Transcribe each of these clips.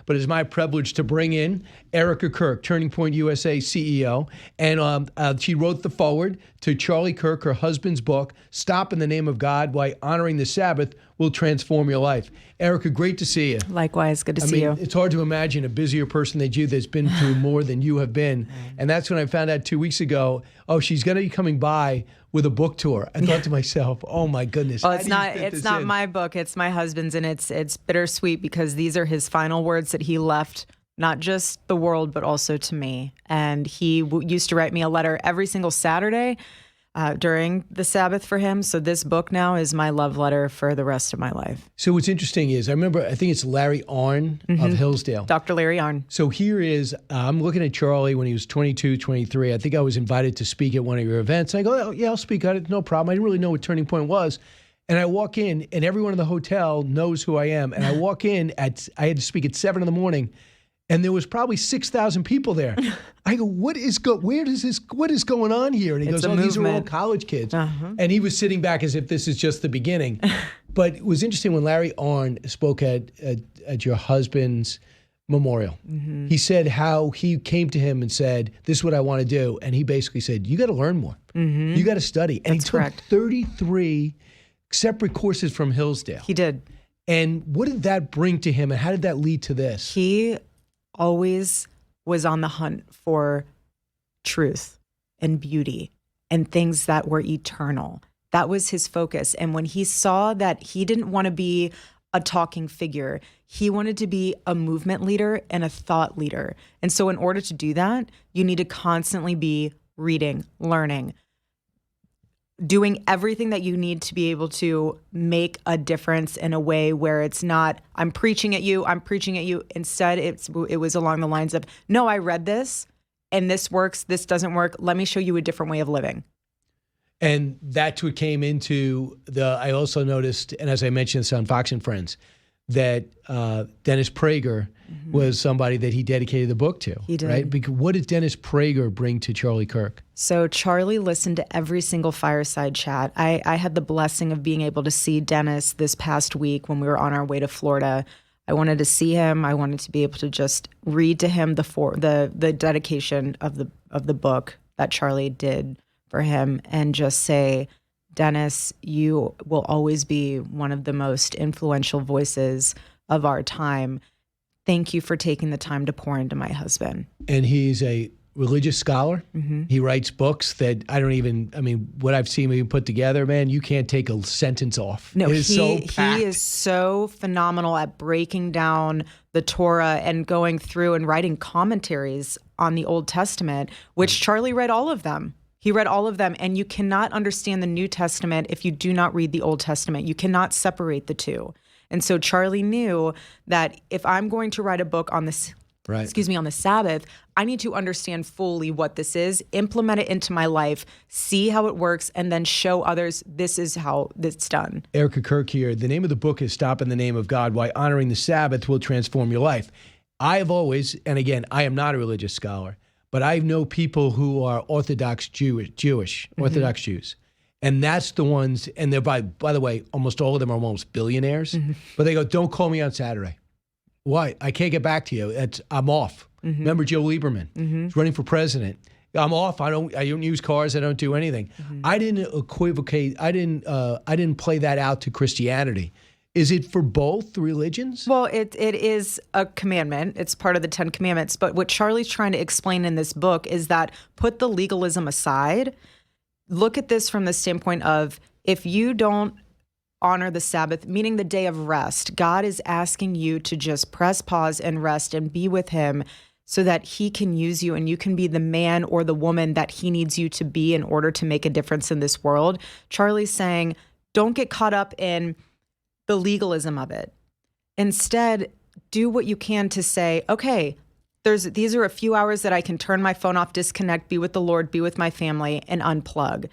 but it's my privilege to bring in Erica Kirk, Turning Point USA CEO. And she wrote the foreword to Charlie Kirk, her husband's book, Stop in the Name of God, Why Honoring the Sabbath Will Transform Your Life. Erica, great to see you. Likewise, good to see you. It's hard to imagine a busier person than you that's been through more than you have been. And that's when I found out 2 weeks ago, she's going to be coming by with a book tour. I thought to myself, oh my goodness. Well, it's not my book, it's my husband's, and it's bittersweet because these are his final words that he left, not just the world, but also to me. And he used to write me a letter every single Saturday during the Sabbath for him. So this book now is my love letter for the rest of my life. So what's interesting is, I think it's Larry Arnn of Hillsdale. Dr. Larry Arnn. So here is, I'm looking at Charlie when he was 22, 23. I think I was invited to speak at one of your events. I go, oh, yeah, I'll speak at it, no problem. I didn't really know what Turning Point was. And I walk in, and everyone in the hotel knows who I am. And I walk in, I had to speak at 7 in the morning, and there was probably 6,000 people there. I go, what is going on here? And he goes, these are all college kids. And he was sitting back as if this is just the beginning. But it was interesting when Larry Arnn spoke at your husband's memorial. He said how he came to him and said, this is what I want to do. And he basically said, you got to learn more. You got to study. And That's he took correct. 33 separate courses from Hillsdale. He did. And what did that bring to him, and how did that lead to this? He always was on the hunt for truth and beauty and things that were eternal. That was his focus. And when he saw that he didn't want to be a talking figure, he wanted to be a movement leader and a thought leader. And so in order to do that, you need to constantly be reading, learning, doing everything that you need to be able to make a difference in a way where it's not, I'm preaching at you. Instead, it was along the lines of, no, I read this and this works, this doesn't work. Let me show you a different way of living. And that's what came into I also noticed, and as I mentioned this on Fox and Friends, that Dennis Prager was somebody that he dedicated the book to. He did. Right? Because what did Dennis Prager bring to Charlie Kirk? So Charlie listened to every single fireside chat. I had the blessing of being able to see Dennis this past week when we were on our way to Florida. I wanted to see him. I wanted to be able to just read to him the dedication of the book that Charlie did for him and just say, Dennis, you will always be one of the most influential voices of our time. Thank you for taking the time to pour into my husband. And he's a religious scholar. He writes books that what I've seen him put together, man, you can't take a sentence off. No, he is so phenomenal at breaking down the Torah and going through and writing commentaries on the Old Testament, which Charlie read all of them. He read all of them, and you cannot understand the New Testament if you do not read the Old Testament. You cannot separate the two. And so Charlie knew that if I'm going to write a book on this, on the Sabbath, I need to understand fully what this is, implement it into my life, see how it works, and then show others this is how it's done. Erica Kirk here. The name of the book is Stop in the Name of God, Why Honoring the Sabbath Will Transform Your Life. I have always, and again, I am not a religious scholar, but I know people who are Orthodox Jewish, Orthodox Jews. And that's the ones, and they're, by the way, almost all of them are almost billionaires. But they go, don't call me on Saturday. Why? I can't get back to you. I'm off. Remember Joe Lieberman? He's running for president. I'm off. I don't use cars. I don't do anything. I didn't equivocate. I didn't play that out to Christianity. Is it for both religions? Well, it is a commandment. It's part of the 10 Commandments. But what Charlie's trying to explain in this book is that put the legalism aside. Look at this from the standpoint of if you don't honor the Sabbath, meaning the day of rest, God is asking you to just press pause and rest and be with him so that he can use you and you can be the man or the woman that he needs you to be in order to make a difference in this world. Charlie's saying, don't get caught up in the legalism of it. Instead, do what you can to say, okay, these are a few hours that I can turn my phone off, disconnect, be with the Lord, be with my family, and unplug.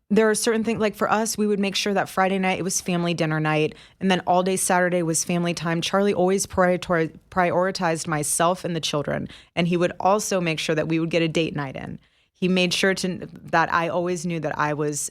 There are certain things, like for us, we would make sure that Friday night, it was family dinner night, and then all day Saturday was family time. Charlie always prioritized myself and the children, and he would also make sure that we would get a date night in. He made sure that I always knew that I was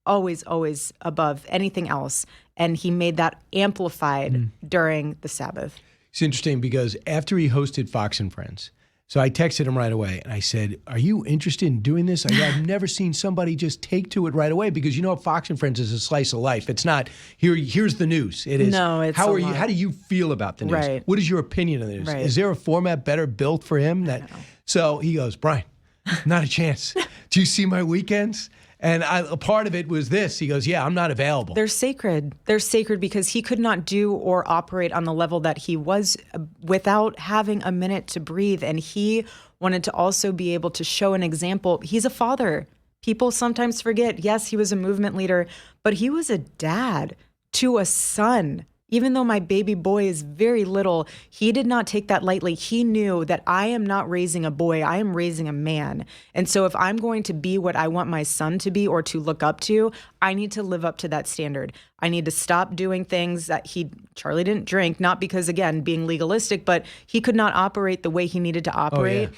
always above anything else. And he made that amplified during the Sabbath. It's interesting because after he hosted Fox and Friends, so I texted him right away and I said, "Are you interested in doing this?" I've never seen somebody just take to it right away because Fox and Friends is a slice of life. It's not here's the news. It is. No, it's how a are you? lot. How do you feel about the news? Right. What is your opinion of the news? Right. Is there a format better built for him? So he goes, "Brian, not a chance. Do you see my weekends?" And a part of it was this. He goes, "Yeah, I'm not available." They're sacred. They're sacred because he could not do or operate on the level that he was without having a minute to breathe. And he wanted to also be able to show an example. He's a father. People sometimes forget, yes, he was a movement leader, but he was a dad to a son. Even though my baby boy is very little, he did not take that lightly. He knew that I am not raising a boy, I am raising a man. And so if I'm going to be what I want my son to be or to look up to, I need to live up to that standard. I need to stop doing things that Charlie didn't drink, not because, again, being legalistic, but he could not operate the way he needed to operate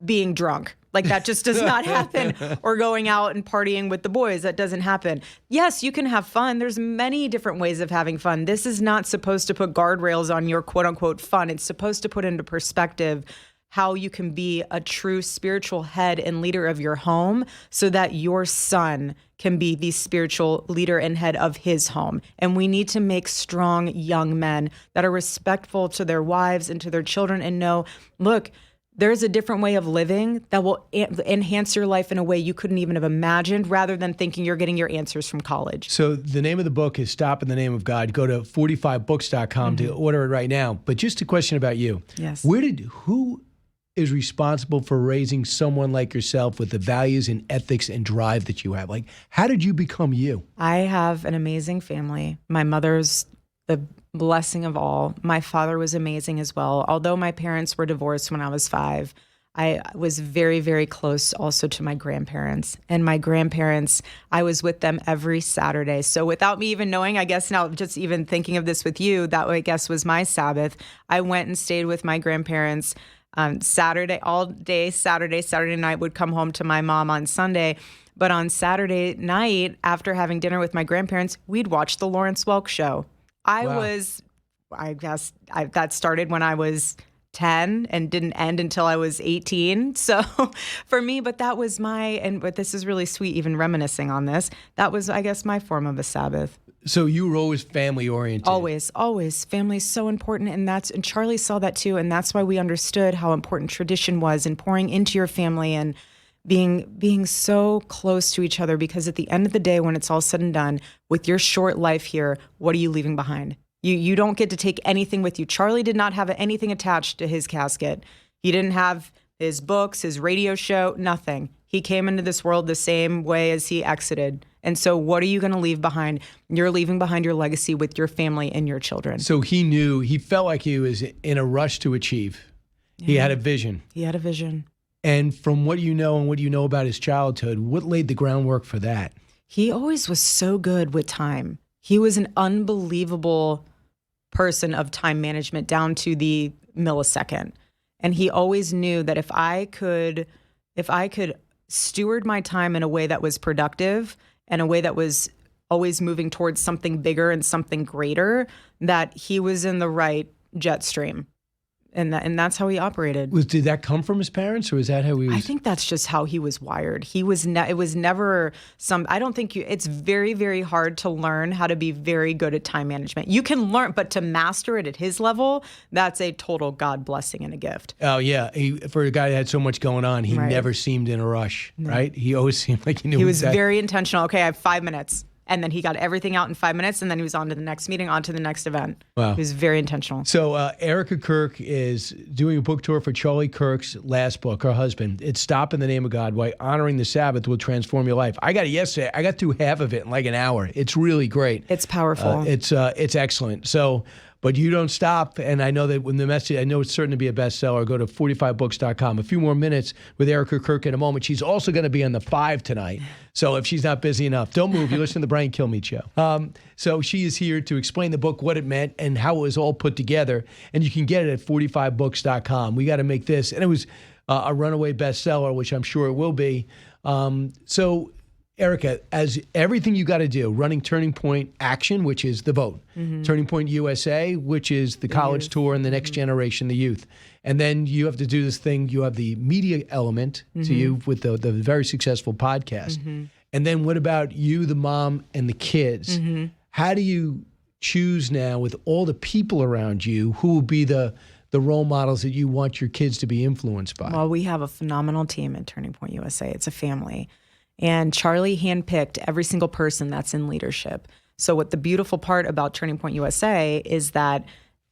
being drunk. Like that just does not happen. Or going out and partying with the boys. That doesn't happen. Yes, you can have fun. There's many different ways of having fun. This is not supposed to put guardrails on your quote unquote fun. It's supposed to put into perspective how you can be a true spiritual head and leader of your home so that your son can be the spiritual leader and head of his home. And we need to make strong young men that are respectful to their wives and to their children and know, look, there's a different way of living that will enhance your life in a way you couldn't even have imagined rather than thinking you're getting your answers from college. So the name of the book is Stop in the Name of God. Go to 45books.com to order it right now. But just a question about you. Yes. Who is responsible for raising someone like yourself with the values and ethics and drive that you have? Like, how did you become you? I have an amazing family. My mother's the blessing of all. My father was amazing as well. Although my parents were divorced when I was 5, I was very, very close also to my grandparents. And my grandparents, I was with them every Saturday. So without me even knowing, I guess now just even thinking of this with you, that I guess was my Sabbath. I went and stayed with my grandparents Saturday, all day, Saturday night, would come home to my mom on Sunday. But on Saturday night, after having dinner with my grandparents, we'd watch the Lawrence Welk Show. That started when I was 10 and didn't end until I was 18. So for me, but that was but this is really sweet, even reminiscing on this. That was, I guess, my form of a Sabbath. So you were always family oriented. Always. Family is so important. And Charlie saw that too. And that's why we understood how important tradition was and pouring into your family and being so close to each other, because at the end of the day, when it's all said and done, with your short life here, what are you leaving behind? You don't get to take anything with you. Charlie did not have anything attached to his casket. He didn't have his books, his radio show, nothing. He came into this world the same way as he exited. And so what are you going to leave behind? You're leaving behind your legacy with your family and your children. So he felt like he was in a rush to achieve. Yeah. He had a vision. He had a vision. And from what you know and what you know about his childhood, what laid the groundwork for that? He always was so good with time. He was an unbelievable person of time management down to the millisecond. And he always knew that if I could steward my time in a way that was productive and a way that was always moving towards something bigger and something greater, that he was in the right jet stream. And that's how he operated. Did that come from his parents, or is that how he was? I think that's just how he was wired. It was never I don't think it's very, very hard to learn how to be very good at time management. You can learn, but to master it at his level, that's a total God blessing and a gift. Oh, yeah. For a guy that had so much going on, he never seemed in a rush, right? He always seemed like he knew. He was very intentional. Okay, I have 5 minutes. And then he got everything out in 5 minutes, and then he was on to the next meeting, on to the next event. Wow. He was very intentional. So Erica Kirk is doing a book tour for Charlie Kirk's last book, her husband. It's Stop in the Name of God, Why Honoring the Sabbath Will Transform Your Life. I got it yesterday. I got through half of it in like an hour. It's really great. It's powerful. It's excellent. So, but you don't stop. And I know that when I know it's certain to be a bestseller. Go to 45books.com. A few more minutes with Erica Kirk in a moment. She's also going to be on the 5 tonight. So if she's not busy enough, don't move. You listen to the Brian Kilmeade Show. So she is here to explain the book, what it meant, and how it was all put together. And you can get it at 45books.com. We got to make this. And it was a runaway bestseller, which I'm sure it will be. So Erica, as everything you got to do, running Turning Point Action, which is the vote, Turning Point USA, which is the college tour and the next generation, the youth. And then you have to do this thing, you have the media element to you with the very successful podcast. And then what about you, the mom, and the kids? How do you choose now with all the people around you who will be the role models that you want your kids to be influenced by? Well, we have a phenomenal team at Turning Point USA. It's a family. And Charlie handpicked every single person that's in leadership. So what the beautiful part about Turning Point USA is that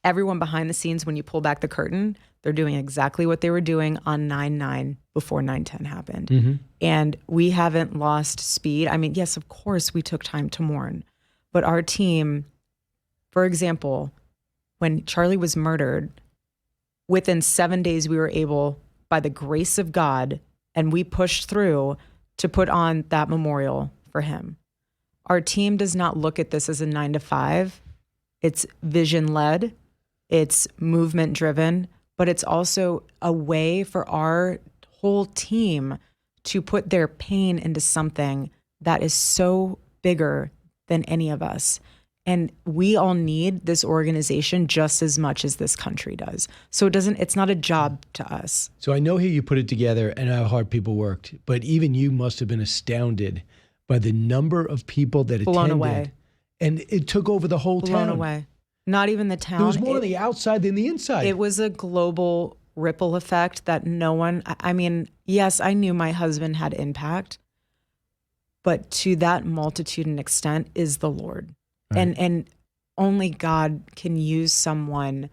everyone behind the scenes, when you pull back the curtain, they're doing exactly what they were doing on 9/9 before 9/10 happened. And we haven't lost speed. I mean, yes, of course, we took time to mourn. But our team, for example, when Charlie was murdered, within 7 days, we were able, by the grace of God, and we pushed through to put on that memorial for him. Our team does not look at this as a 9 to 5. It's vision-led, it's movement-driven, but it's also a way for our whole team to put their pain into something that is so bigger than any of us. And we all need this organization just as much as this country does. So it's not a job to us. So I know here you put it together and how hard people worked, but even you must have been astounded by the number of people that attended. Blown away. And it took over the whole town. Blown away. Not even the town. There was more on the outside than the inside. It was a global ripple effect that no one, I mean, yes, I knew my husband had impact, but to that multitude and extent is the Lord. Right. And only God can use someone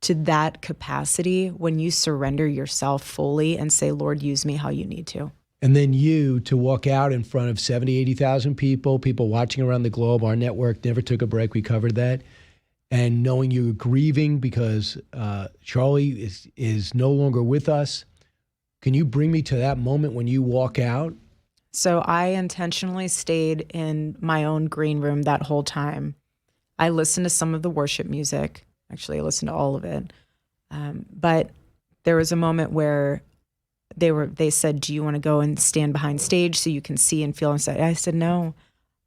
to that capacity when you surrender yourself fully and say, Lord, use me how you need to. And then you to walk out in front of 70, 80,000 people watching around the globe. Our network never took a break. We covered that. And knowing you're grieving because Charlie is no longer with us. Can you bring me to that moment when you walk out? So I intentionally stayed in my own green room that whole time. I listened to some of the worship music. Actually, I listened to all of it. But there was a moment where they said, do you want to go and stand behind stage so you can see and feel inside? I said, no,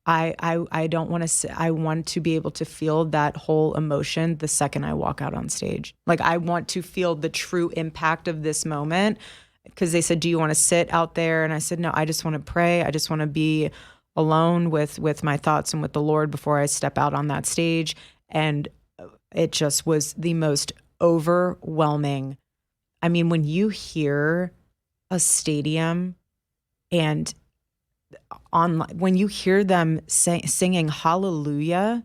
I don't want to. I want to be able to feel that whole emotion the second I walk out on stage. Like, I want to feel the true impact of this moment. Because they said, do you want to sit out there? And I said, no, I just want to pray. I just want to be alone with my thoughts and with the Lord before I step out on that stage. And it just was the most overwhelming. I mean, when you hear a stadium and when you hear them singing hallelujah,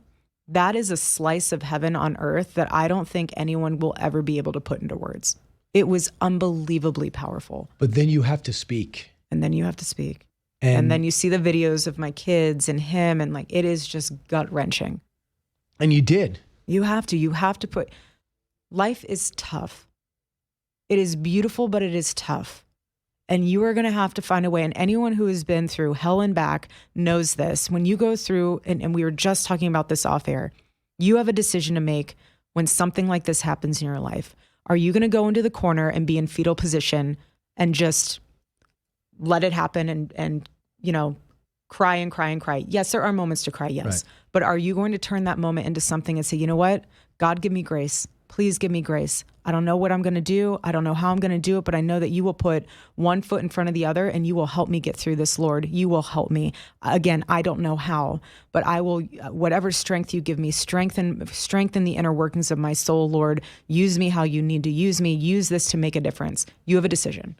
that is a slice of heaven on earth that I don't think anyone will ever be able to put into words. It was unbelievably powerful. But then you have to speak. And then you have to speak. And then you see the videos of my kids and him, and like, it is just gut-wrenching. And you did. You have to put, life is tough. It is beautiful, but it is tough. And you are going to have to find a way. And anyone who has been through hell and back knows this. When you go through, and we were just talking about this off air, you have a decision to make when something like this happens in your life. Are you going to go into the corner and be in fetal position and just let it happen and you know, cry and cry and cry? Yes, there are moments to cry, yes. Right. But are you going to turn that moment into something and say, you know what? God, give me grace. Please give me grace. I don't know what I'm going to do. I don't know how I'm going to do it, but I know that you will put one foot in front of the other and you will help me get through this, Lord. You will help me. Again, I don't know how, but I will, whatever strength you give me, strengthen the inner workings of my soul, Lord. Use me how you need to use me. Use this to make a difference. You have a decision.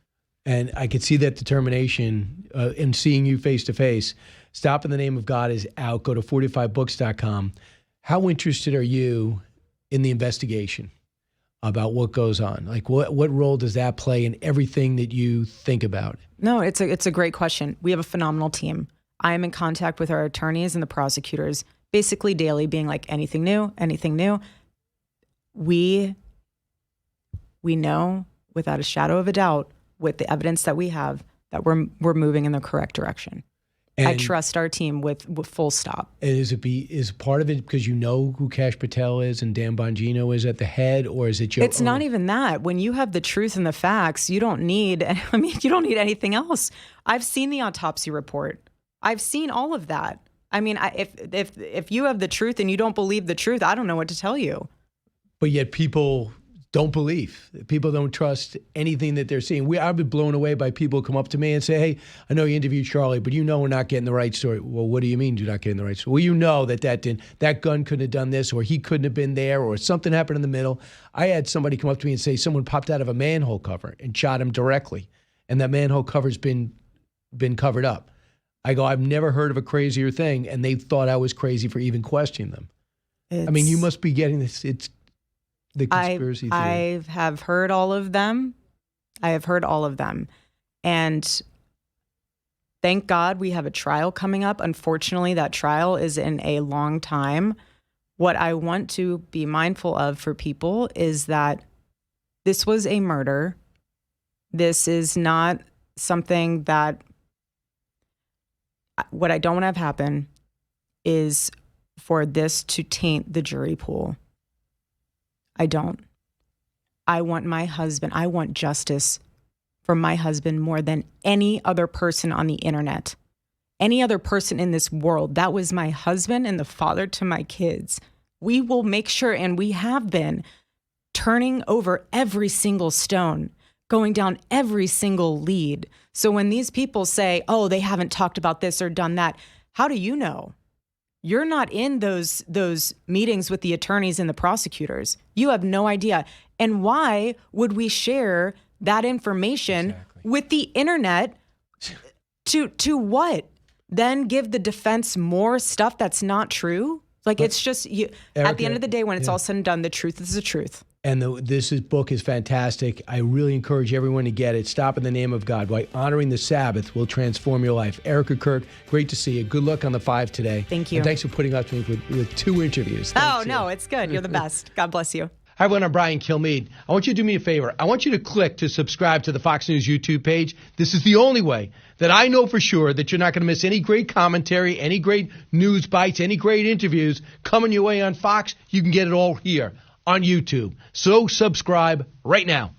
And I could see that determination in seeing you face to face. Stop in the Name of God is out. Go to 45books.com. How interested are you in the investigation about what goes on? Like, what role does that play in everything that you think about? No, it's a great question. We have a phenomenal team. I am in contact with our attorneys and the prosecutors basically daily, being like, anything new, anything new. We know without a shadow of a doubt, with the evidence that we have, that we're moving in the correct direction. And I trust our team with full stop. And is part of it because you know who Kash Patel is and Dan Bongino is at the head, or is it your It's not even that. When you have the truth and the facts, you don't need anything else. I've seen the autopsy report. I've seen all of that. I mean, if you have the truth and you don't believe the truth, I don't know what to tell you. But yet people don't believe. People don't trust anything that they're seeing. I've been blown away by people who come up to me and say, hey, I know you interviewed Charlie, but you know we're not getting the right story. Well, what do you mean you're not getting the right story? Well, you know that gun couldn't have done this, or he couldn't have been there, or something happened in the middle. I had somebody come up to me and say someone popped out of a manhole cover and shot him directly, and that manhole cover's been covered up. I go, I've never heard of a crazier thing, and they thought I was crazy for even questioning them. I mean, you must be getting this. It's the conspiracy theory. I have heard all of them. And thank God we have a trial coming up. Unfortunately, that trial is in a long time. What I want to be mindful of for people is that this was a murder. This is not something that, what I don't want to have happen is for this to taint the jury pool. I don't. I want my husband, I want justice for my husband more than any other person on the internet, any other person in this world. That was my husband and the father to my kids. We will make sure, and we have been, turning over every single stone, going down every single lead. So when these people say, oh, they haven't talked about this or done that, how do you know? You're not in those meetings with the attorneys and the prosecutors. You have no idea. And why would we share that information with the internet to what? Then give the defense more stuff that's not true? Like, it's just, Erica, at the end of the day, when it's all said and done, the truth is the truth. And this book is fantastic. I really encourage everyone to get it. Stop in the Name of God. Why Honoring the Sabbath will transform your life. Erica Kirk, great to see you. Good luck on the 5 today. Thank you. And thanks for putting up to me with 2 interviews. Thanks, no, it's good. You're the best. God bless you. Hi, everyone. I'm Brian Kilmeade. I want you to do me a favor. I want you to click to subscribe to the Fox News YouTube page. This is the only way that I know for sure that you're not going to miss any great commentary, any great news bites, any great interviews coming your way on Fox. You can get it all here on YouTube. So subscribe right now.